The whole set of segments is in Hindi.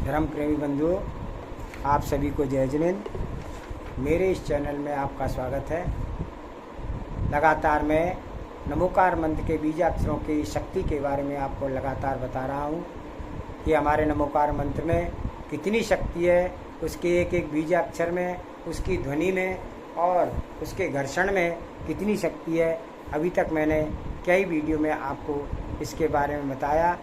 धर्म प्रेमी बंधुओं, आप सभी को जय जिनेन्द्र। मेरे इस चैनल में आपका स्वागत है। लगातार मैं नमोकार मंत्र के बीजाक्षरों की शक्ति के बारे में आपको लगातार बता रहा हूँ कि हमारे नमोकार मंत्र में कितनी शक्ति है, उसके एक एक बीजाक्षर में, उसकी ध्वनि में और उसके घर्षण में कितनी शक्ति है। अभी तक मैंने कई वीडियो में आपको इसके बारे में बताया।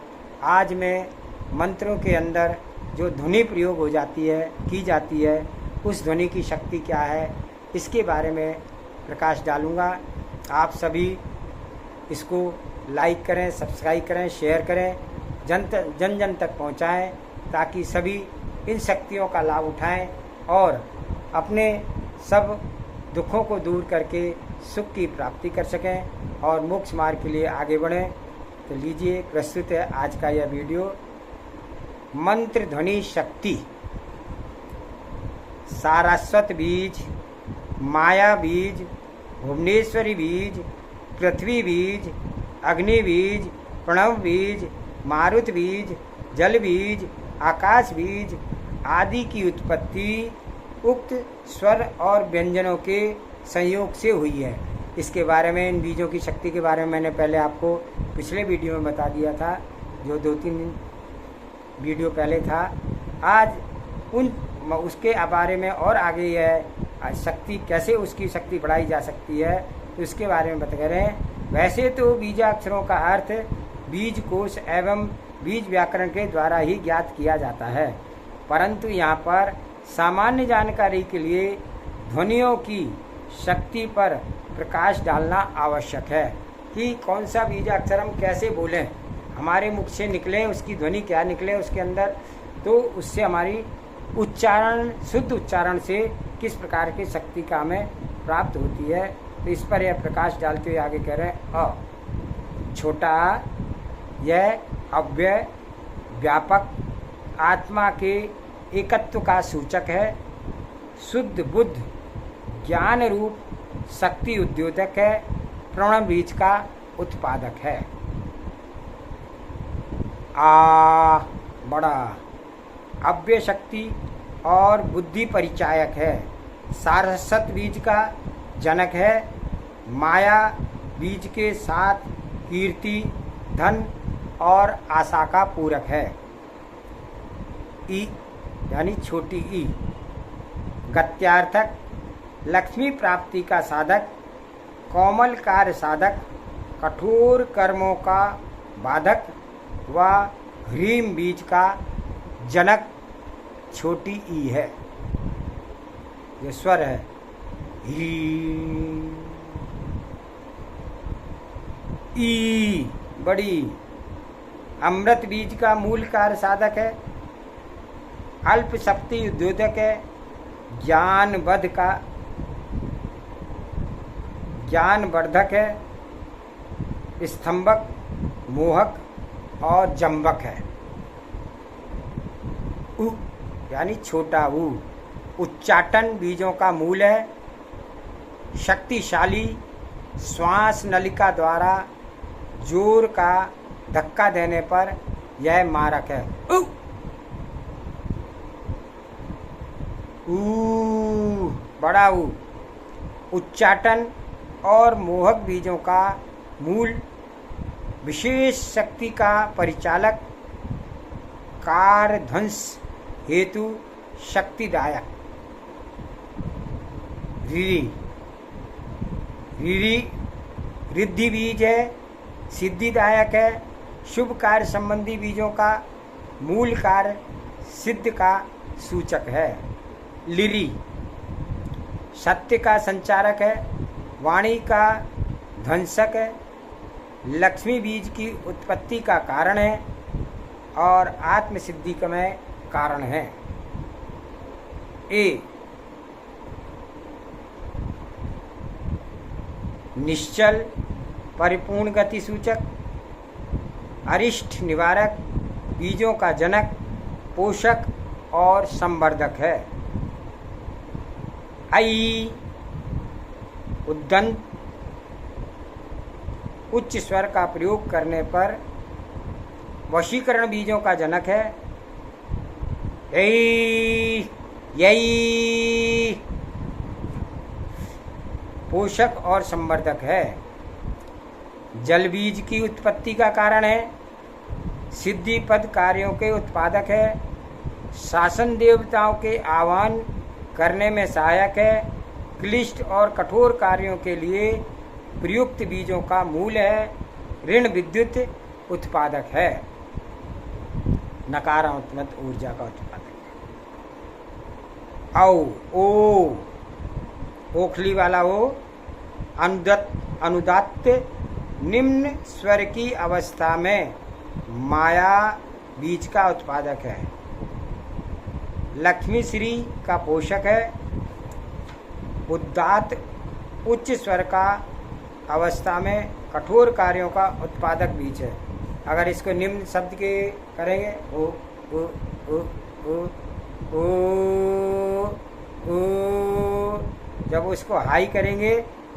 आज मैं मंत्रों के अंदर जो ध्वनि प्रयोग हो जाती है, की जाती है, उस ध्वनि की शक्ति क्या है, इसके बारे में प्रकाश डालूँगा। आप सभी इसको लाइक करें, सब्सक्राइब करें, शेयर करें, जन जन तक पहुँचाएँ ताकि सभी इन शक्तियों का लाभ उठाएं और अपने सब दुखों को दूर करके सुख की प्राप्ति कर सकें और मोक्ष मार्ग के लिए आगे बढ़ें। तो लीजिए, प्रस्तुत है आज का यह वीडियो। मंत्र ध्वनि शक्ति। सारस्वत बीज, माया बीज, भुवनेश्वरी बीज, पृथ्वी बीज, अग्नि बीज, प्रणव बीज, मारुत बीज, जल बीज, आकाश बीज आदि की उत्पत्ति उक्त स्वर और व्यंजनों के संयोग से हुई है। इसके बारे में, इन बीजों की शक्ति के बारे में मैंने पहले आपको पिछले वीडियो में बता दिया था, जो 2-3 वीडियो पहले था। आज उसके बारे में और आगे यह शक्ति कैसे, उसकी शक्ति बढ़ाई जा सकती है, तो इसके बारे में बता रहे हैं। वैसे तो बीजाक्षरों का अर्थ बीज कोश एवं बीज व्याकरण के द्वारा ही ज्ञात किया जाता है, परंतु यहाँ पर सामान्य जानकारी के लिए ध्वनियों की शक्ति पर प्रकाश डालना आवश्यक है कि कौन सा बीजाक्षर हम कैसे बोलें, हमारे मुख से निकले, उसकी ध्वनि क्या निकले उसके अंदर, तो उससे हमारी उच्चारण, शुद्ध उच्चारण से किस प्रकार की शक्ति का हमें प्राप्त होती है। तो इस पर यह प्रकाश डालते हुए आगे कह रहे हैं। छोटा यह अव्यय व्यापक आत्मा के एकत्व का सूचक है। शुद्ध बुद्ध ज्ञान रूप शक्ति उद्योतक है। प्रणव बीज का उत्पादक है। बड़ा अव्यय शक्ति और बुद्धि परिचायक है। सारस्वत बीज का जनक है। माया बीज के साथ कीर्ति, धन और आशा का पूरक है। ई यानी छोटी ई गत्यार्थक, लक्ष्मी प्राप्ति का साधक, कोमल कार्य साधक, कठोर कर्मों का बाधक व ह्रीम बीज का जनक छोटी ई है। ये स्वर है ही, ई बड़ी। अमृत बीज का मूल कार्य साधक है। अल्प शक्ति उद्योतक है। ज्ञान वर्धक है। स्तंभक, मोहक और जंबक है। उ यानी छोटा ऊ उच्चाटन बीजों का मूल है। शक्तिशाली, श्वास नलिका द्वारा जोर का धक्का देने पर यह मारक है। बड़ा ऊ उच्चाटन और मोहक बीजों का मूल, विशेष शक्ति का परिचालक, कार्य ध्वंस हेतु शक्तिदायक। रीरी रिद्धि बीज है, सिद्धिदायक है। शुभ कार्य संबंधी बीजों का मूल कार्य सिद्ध का सूचक है। लिरी सत्य का संचारक है। वाणी का ध्वंसक है। लक्ष्मी बीज की उत्पत्ति का कारण है और आत्मसिद्धि का में कारण है। ए निश्चल, परिपूर्ण गति सूचक, अरिष्ट निवारक, बीजों का जनक, पोषक और संवर्धक है। आई उद्दंत, उच्च स्वर का प्रयोग करने पर वशीकरण बीजों का जनक है। यही यही पोषक और संवर्धक है। जल बीज की उत्पत्ति का कारण है। सिद्धि पद कार्यों के उत्पादक है। शासन देवताओं के आह्वान करने में सहायक है। क्लिष्ट और कठोर कार्यों के लिए प्रयुक्त बीजों का मूल है। ऋण विद्युत उत्पादक है। नकारात्मक ऊर्जा का उत्पादक है। ओ ओखली वाला ओ अनुदात्त निम्न स्वर की अवस्था में माया बीज का उत्पादक है। लक्ष्मी श्री का पोषक है। उदात्त उच्च स्वर का अवस्था में कठोर कार्यों का उत्पादक बीज है। अगर इसको निम्न शब्द के करेंगे ओ ओ ओ ओ ओ ओ, जब उसको हाई करेंगे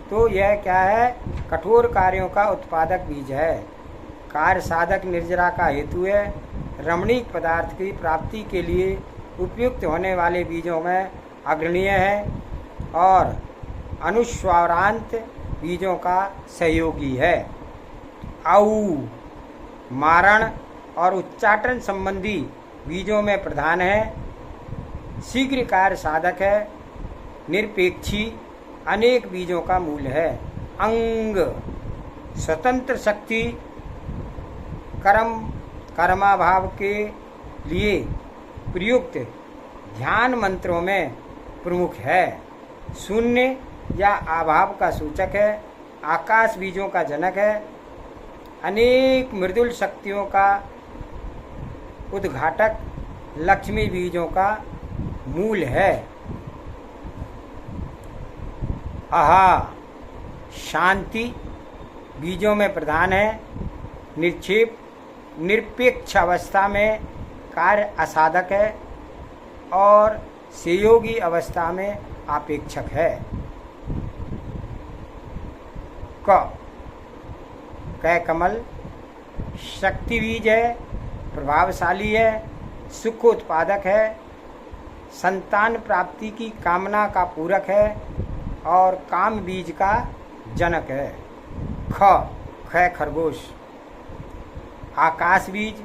तो यह क्या है? कठोर कार्यों का उत्पादक बीज है। कार्य साधक निर्जरा का हेतु है। रमणीक पदार्थ की प्राप्ति के लिए उपयुक्त होने वाले बीजों में अग्रणीय है और अनुस्वारांत बीजों का सहयोगी है। औ मारण और उच्चाटन संबंधी बीजों में प्रधान है। शीघ्र कार्य साधक है। निरपेक्षी अनेक बीजों का मूल है। अंग स्वतंत्र शक्ति कर्माभाव के लिए प्रयुक्त ध्यान मंत्रों में प्रमुख है। शून्य या अभाव का सूचक है। आकाश बीजों का जनक है। अनेक मृदुल शक्तियों का उद्घाटक लक्ष्मी बीजों का मूल है। आहा शांति बीजों में प्रधान है। निक्षेप निरपेक्ष अवस्था में कार्य असाधक है और सहयोगी अवस्था में आपेक्षक है। कै कमल शक्ति बीज है। प्रभावशाली है। सुख उत्पादक है। संतान प्राप्ति की कामना का पूरक है और काम बीज का जनक है। ख खरगोश आकाश बीज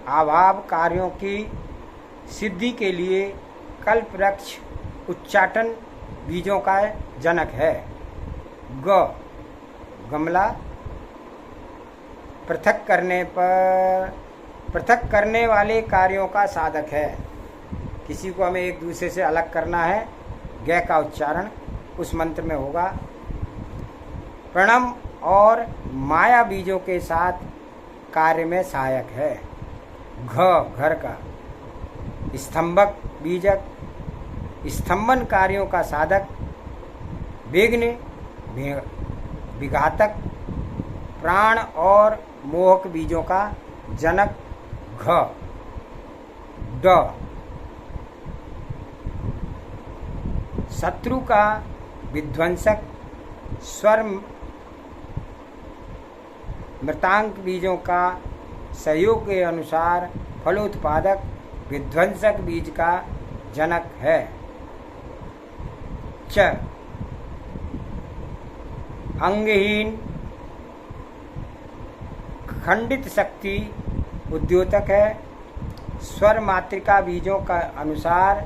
अभाव कार्यों की सिद्धि के लिए कल्प वृक्ष उच्चाटन बीजों का जनक है। गमला पृथक करने वाले कार्यों का साधक है। किसी को हमें एक दूसरे से अलग करना है, ग का उच्चारण उस मंत्र में होगा। प्रणम और माया बीजों के साथ कार्य में सहायक है। घर का स्तंभक बीजक स्तंभन कार्यों का साधक। विघ्न विघातक प्राण और मोहक बीजों का जनक। ड शत्रु का विध्वंसक। स्वर मृतांक बीजों का सहयोग के अनुसार फलोत्पादक विध्वंसक बीज का जनक है। च अंगहीन खंडित शक्ति उद्योतक है। स्वर मातृका बीजों का अनुसार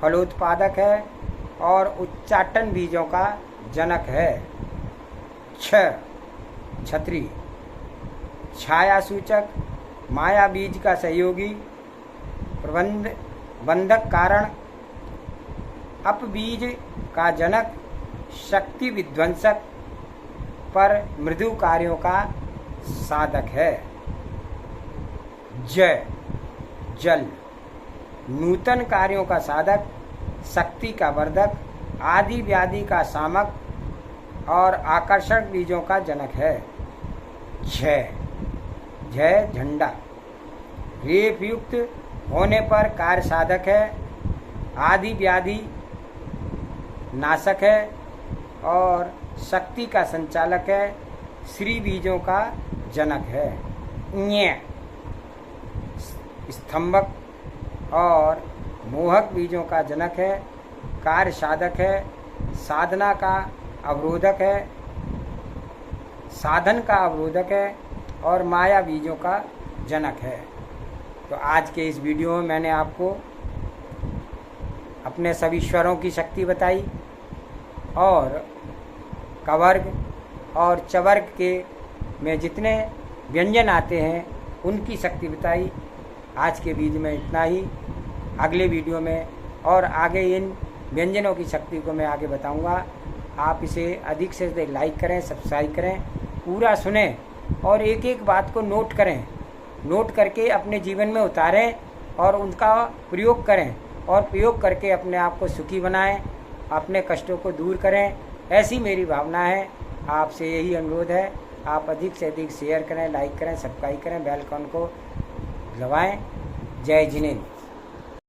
फलोत्पादक है और उच्चाटन बीजों का जनक है। छत्री छाया सूचक माया बीज का सहयोगी बंधक कारण अपबीज का जनक। शक्ति विध्वंसक पर मृदु कार्यों का साधक है। जल नूतन कार्यों का साधक। शक्ति का वर्धक। आदि व्याधि का सामक और आकर्षक बीजों का जनक है। झ झंडा रेप युक्त होने पर कार्य साधक है। आदि व्याधि नाशक है और शक्ति का संचालक है। श्री बीजों का जनक है। ञ स्तंभक और मोहक बीजों का जनक है, कार्य साधक है, साधना का अवरोधक है, साधन का अवरोधक है और माया बीजों का जनक है। तो आज के इस वीडियो में मैंने आपको अपने सभी स्वरों की शक्ति बताई और कवर्ग और चवर्ग के में जितने व्यंजन आते हैं उनकी शक्ति बताई। आज के वीडियो में इतना ही। अगले वीडियो में और आगे इन व्यंजनों की शक्ति को मैं आगे बताऊंगा। आप इसे अधिक से अधिक लाइक करें, सब्सक्राइब करें, पूरा सुनें और एक एक बात को नोट करें, नोट करके अपने जीवन में उतारें और उनका प्रयोग करें और प्रयोग करके अपने आप को सुखी बनाएं, अपने कष्टों को दूर करें। ऐसी मेरी भावना है। आपसे यही अनुरोध है, आप अधिक से अधिक शेयर करें, लाइक करें, सब्सक्राइब करें, बेल आइकन को दबाएं। जय जिनेंद्र।